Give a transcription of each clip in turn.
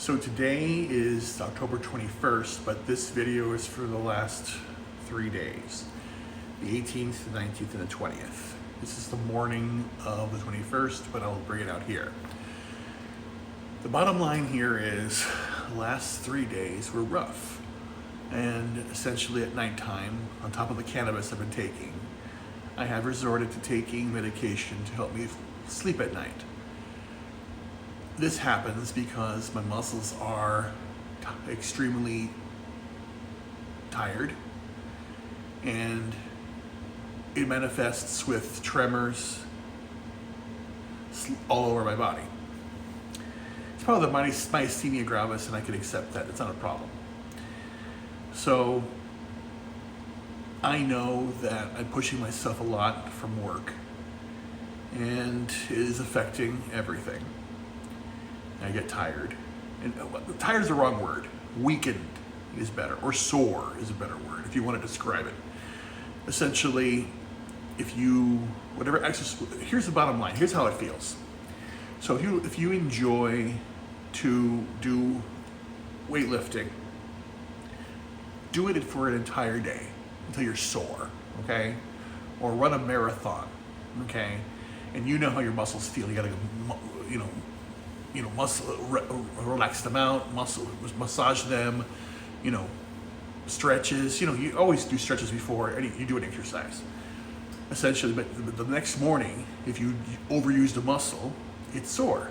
So today is October 21st, but this video is for the last 3 days, the 18th, the 19th, and the 20th. This is the morning of the 21st, but I'll bring it out here. The bottom line here is the last 3 days were rough. And essentially at nighttime, on top of the cannabis I've been taking, I have resorted to taking medication to help me sleep at night. This happens because my muscles are extremely tired, and it manifests with tremors all over my body. It's probably the myasthenia gravis, and I can accept that. It's not a problem. So I know that I'm pushing myself a lot from work, and it is affecting everything. I get tired. And tired is the wrong word. Weakened is better, or sore is a better word if you want to describe it. Essentially, whatever exercise, here's the bottom line. Here's how it feels. So if you enjoy to do weightlifting, do it for an entire day until you're sore, okay? Or run a marathon, okay? And you know how your muscles feel. You gotta, relax them out, massage them, stretches. You always do stretches before you do an exercise. Essentially, but the next morning, if you overuse the muscle, it's sore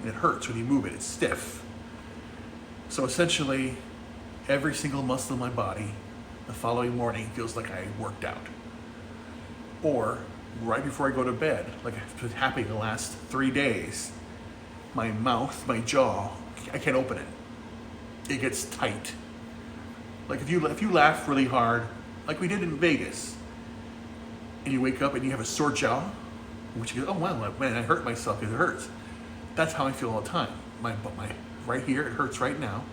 and it hurts when you move it. It's stiff. So essentially, every single muscle in my body, the following morning feels like I worked out. Or right before I go to bed, like it's been happening the last 3 days. My mouth, my jaw, I can't open it. It gets tight. Like if you laugh really hard, like we did in Vegas, and you wake up and you have a sore jaw, which you go, oh wow, man, I hurt myself because it hurts. That's how I feel all the time. My right here, it hurts right now.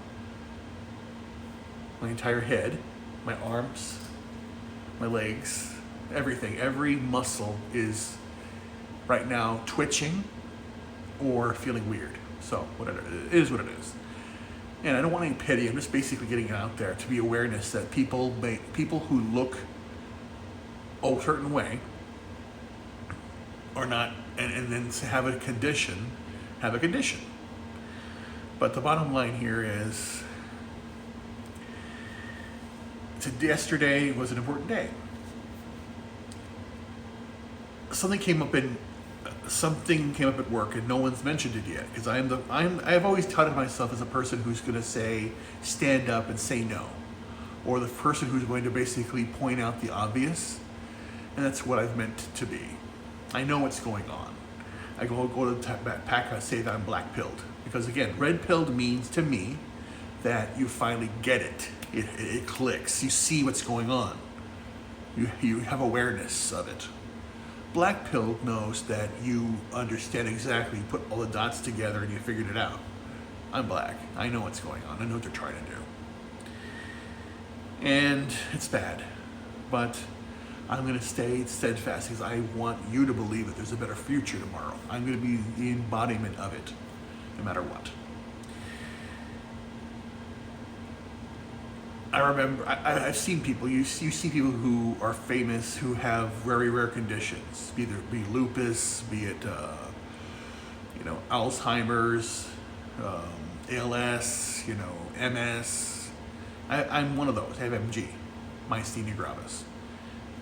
My entire head, my arms, my legs, everything, every muscle is right now twitching or feeling weird. So whatever, it is what it is. And I don't want any pity. I'm just basically getting it out there to be awareness that people who look a certain way are not, and then to have a condition. But the bottom line here is, yesterday was an important day. Something came up at work, and no one's mentioned it yet, because I've always touted myself as a person who's going to stand up and say no, or the person who's going to basically point out the obvious, and that's what I've meant to be. I know what's going on. I go to the pack, I say that I'm black pilled, because again, red pilled means to me that you finally get it. It clicks. You see what's going on. You have awareness of it. Black pill knows that you understand exactly, you put all the dots together and you figured it out. I'm black. I know what's going on. I know what they're trying to do. And it's bad. But I'm going to stay steadfast because I want you to believe that there's a better future tomorrow. I'm going to be the embodiment of it, no matter what. I remember, I've seen people, you see people who are famous who have very rare conditions, be lupus, be it, Alzheimer's, ALS, MS. I'm one of those. I have MG, myasthenia gravis,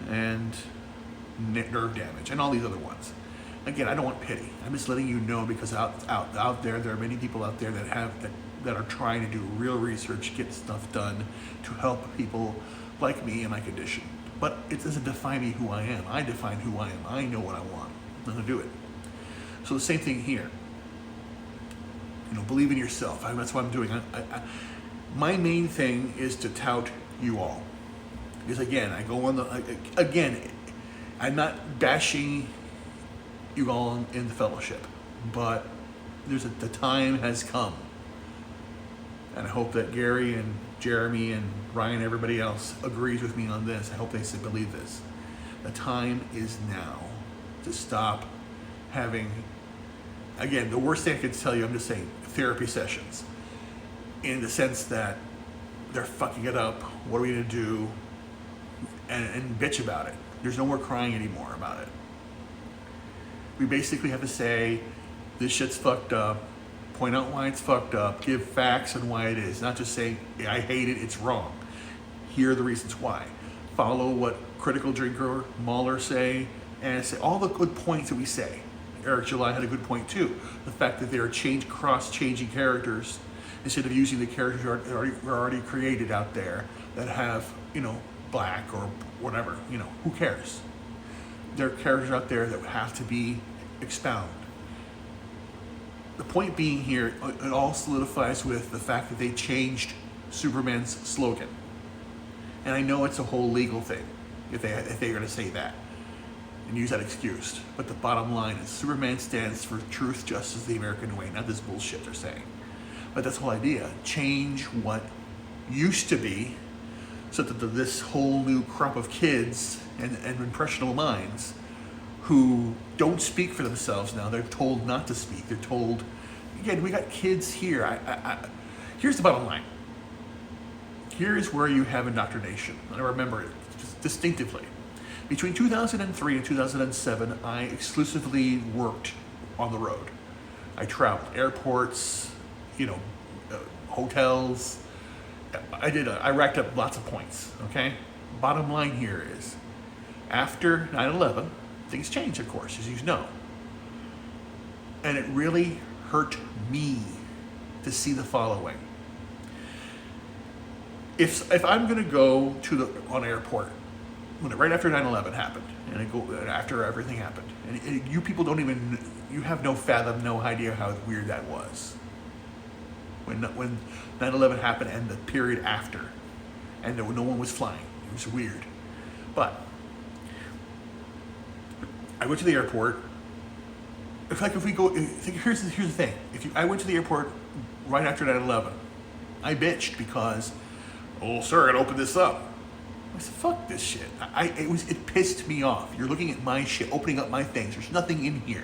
and nerve damage, and all these other ones. Again, I don't want pity. I'm just letting you know, because out there are many people out there that are trying to do real research, get stuff done to help people like me and my condition. But it doesn't define me who I am. I define who I am. I know what I want. I'm gonna do it. So the same thing here. Believe in yourself. That's what I'm doing. My main thing is to tout you all. Because again, I'm not bashing you all in the fellowship, but the time has come. And I hope that Gary and Jeremy and Ryan, everybody else, agrees with me on this. I hope they believe this. The time is now to stop having, again, the worst thing I could tell you, I'm just saying, therapy sessions. in the sense that they're fucking it up. What are we gonna do? And bitch about it. There's no more crying anymore about it. We basically have to say, this shit's fucked up, point out why it's fucked up, give facts on why it is, not just saying, I hate it, it's wrong. Here are the reasons why. Follow what Critical Drinker, Mahler say, and say all the good points that we say. Eric July had a good point too. The fact that they are cross-changing characters instead of using the characters that are already created out there that have, black or whatever, who cares? There are characters out there that have to be expounded. The point being here, it all solidifies with the fact that they changed Superman's slogan. And I know it's a whole legal thing if they're going to say that and use that excuse. But the bottom line is Superman stands for truth, justice, the American way, not this bullshit they're saying. But that's the whole idea. Change what used to be so that this whole new crop of kids and impressionable minds who don't speak for themselves now, they're told not to speak. They're told, again, we got kids here. Here's the bottom line. Here's where you have indoctrination. I remember it distinctively. Between 2003 and 2007, I exclusively worked on the road. I traveled airports, hotels. I racked up lots of points, okay? Bottom line here is, after 9/11, things changed, of course, as you know. And it really hurt me to see the following. If I'm going to go on airport, right after 9/11 happened, and I go after everything happened, and you people you have no idea how weird that was. When 9/11 happened and the period after, and no one was flying, it was weird. But I went to the airport. Here's the thing. I went to the airport right after 9/11, I bitched because, oh sir, I gotta open this up. I said, fuck this shit. It pissed me off. You're looking at my shit, opening up my things. There's nothing in here.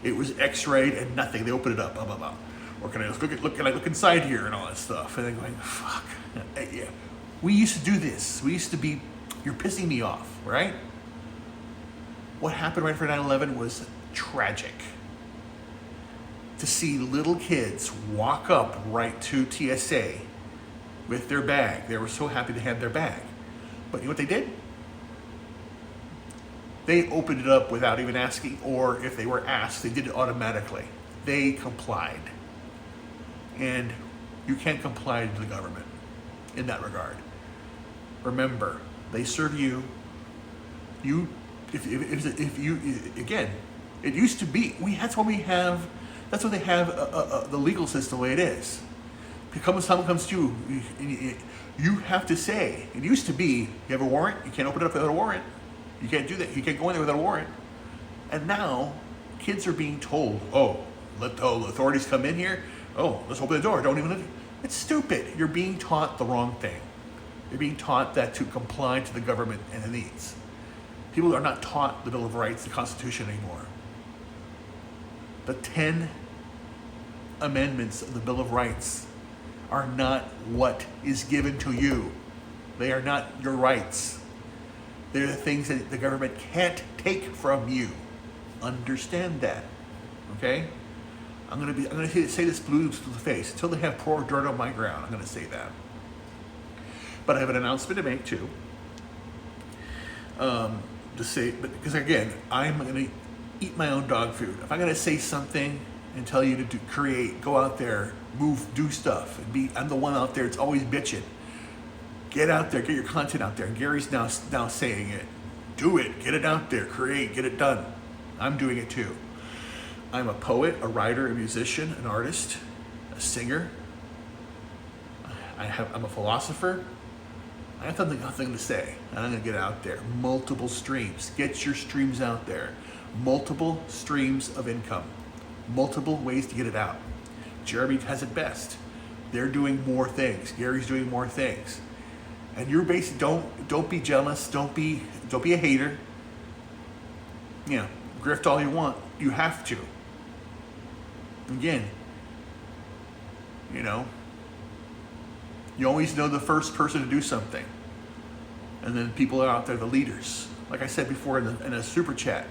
It was X-rayed and nothing. They opened it up, blah blah blah. Or can I look inside here and all that stuff? And they're going, fuck. Yeah. We used to do this. You're pissing me off, right? What happened right after 9/11 was tragic. To see little kids walk up right to TSA with their bag. They were so happy to have their bag. But you know what they did? They opened it up without even asking, or if they were asked, they did it automatically. They complied. And you can't comply to the government in that regard. Remember, they serve you. If you again, it used to be. That's why they have the legal system the way it is. Because someone comes to you, you have to say. It used to be, you have a warrant. You can't open it up without a warrant. You can't do that. You can't go in there without a warrant. And now, kids are being told, let the authorities come in here. Oh, let's open the door. Don't even. It's stupid. You're being taught the wrong thing. You're being taught that to comply to the government and the needs. People are not taught the Bill of Rights, the Constitution anymore. The 10 amendments of the Bill of Rights are not what is given to you. They are not your rights. They're the things that the government can't take from you. Understand that, okay? I'm gonna say this blue to the face. Until they have poor dirt on my ground, I'm gonna say that. But I have an announcement to make too. Because again, I'm gonna eat my own dog food. If I'm gonna say something and tell you to go out there, move, do stuff, I'm the one out there that's always bitching. Get out there, get your content out there. And Gary's now saying it. Do it, get it out there, create, get it done. I'm doing it too. I'm a poet, a writer, a musician, an artist, a singer. I'm a philosopher. I have nothing to say, and I'm gonna get out there. Multiple streams. Get your streams out there. Multiple streams of income. Multiple ways to get it out. Jeremy has it best. They're doing more things. Gary's doing more things. And you're basically don't be jealous. Don't be a hater. Grift all you want. You have to. Again, You always know the first person to do something. And then people are out there, the leaders. Like I said before in a super chat,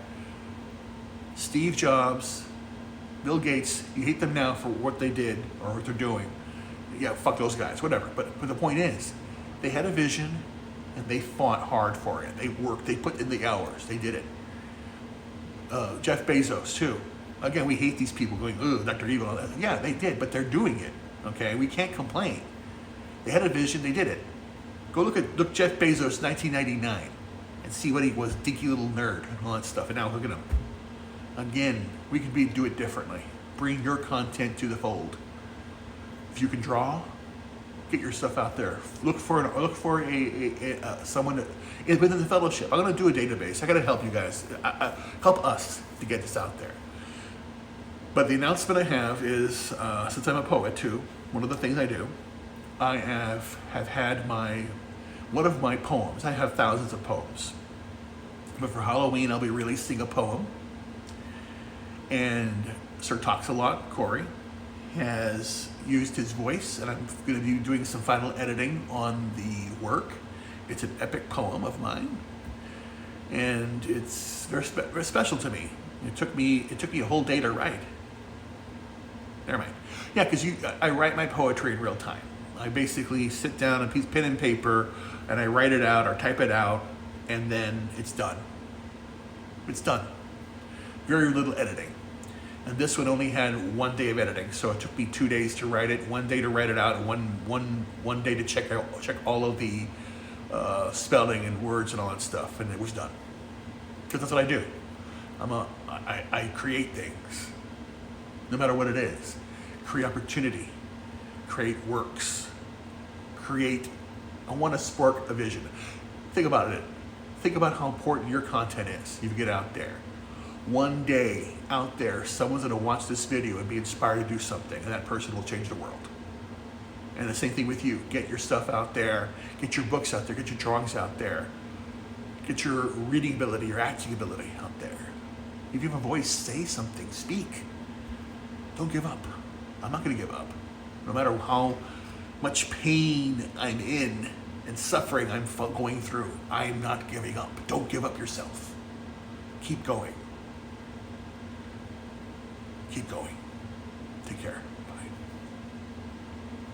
Steve Jobs, Bill Gates, you hate them now for what they did or what they're doing. Yeah, fuck those guys, whatever. But the point is, they had a vision and they fought hard for it. They worked, they put in the hours, they did it. Jeff Bezos, too. Again, we hate these people going, ooh, Dr. Evil. Yeah, they did, but they're doing it, okay? We can't complain. They had a vision, they did it. Go look Jeff Bezos, 1999, and see what he was, dinky little nerd and all that stuff. And now look at him. Again, we can do it differently. Bring your content to the fold. If you can draw, get your stuff out there. Look for someone within the fellowship. I'm going to do a database. I got to help you guys, help us to get this out there. But the announcement I have is, since I'm a poet too, one of the things I do, I have had one of my poems. I have thousands of poems, but for Halloween I'll be releasing a poem. And Sir Talks-A-Lot, Corey, has used his voice, and I'm going to be doing some final editing on the work. It's an epic poem of mine, and it's very special to me. It took me a whole day to write. Never mind. Yeah, because I write my poetry in real time. I basically sit down a piece, pen and paper, and I write it out or type it out, and then it's done. It's done. Very little editing. And this one only had 1 day of editing, so it took me 2 days to write it, 1 day to write it out, and one day to check all of the spelling and words and all that stuff, and it was done. Because that's what I do. I create things, no matter what it is. Create opportunity, create works, I want to spark a vision. Think about it. Think about how important your content is if you get out there. One day out there, someone's going to watch this video and be inspired to do something, and that person will change the world. And the same thing with you. Get your stuff out there. Get your books out there. Get your drawings out there. Get your reading ability, your acting ability out there. If you have a voice, say something. Speak. Don't give up. I'm not going to give up. No matter how much pain I'm in and suffering I'm going through, I'm not giving up. Don't give up yourself. Keep going. Keep going. Take care.